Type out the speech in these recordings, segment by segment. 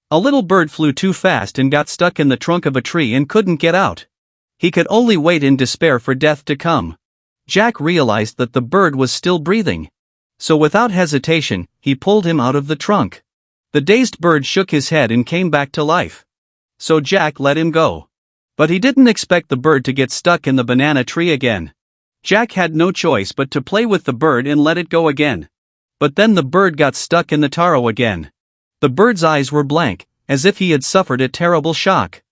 A little bird flew too fast and got stuck in the trunk of a tree and couldn't get out. He could only wait in despair for death to come. Jack realized that the bird was still breathing. So without hesitation, he pulled him out of the trunk. The dazed bird shook his head and came back to life. So Jack let him go. But he didn't expect the bird to get stuck in the banana tree again. Jack had no choice but to play with the bird and let it go again. But then the bird got stuck in the taro again. The bird's eyes were blank, as if he had suffered a terrible shock.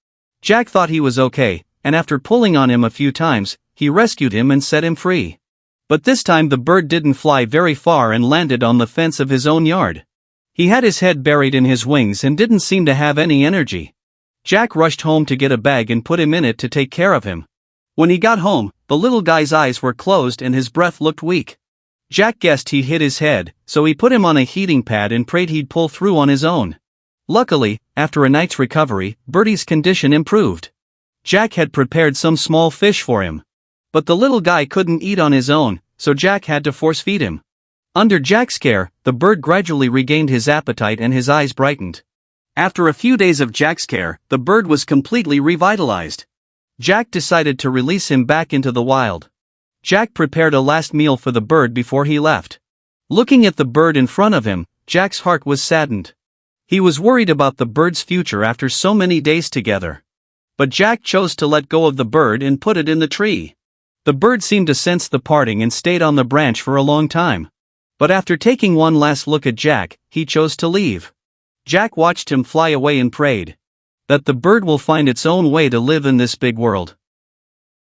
Jack thought he was okay, and after pulling on him a few times, he rescued him and set him free. But this time the bird didn't fly very far and landed on the fence of his own yard. He had his head buried in his wings and didn't seem to have any energy. Jack rushed home to get a bag and put him in it to take care of him. When he got home, the little guy's eyes were closed and his breath looked weak. Jack guessed he hit his head, so he put him on a heating pad and prayed he'd pull through on his own. Luckily, after a night's recovery, Birdie's condition improved. Jack had prepared some small fish for him. But the little guy couldn't eat on his own, so Jack had to force feed him. Under Jack's care, the bird gradually regained his appetite and his eyes brightened. After a few days of Jack's care, the bird was completely revitalized. Jack decided to release him back into the wild. Jack prepared a last meal for the bird before he left. Looking at the bird in front of him, Jack's heart was saddened. He was worried about the bird's future after so many days together. But Jack chose to let go of the bird and put it in the tree. The bird seemed to sense the parting and stayed on the branch for a long time. But after taking one last look at Jack, he chose to leave. Jack watched him fly away and prayed that the bird will find its own way to live in this big world.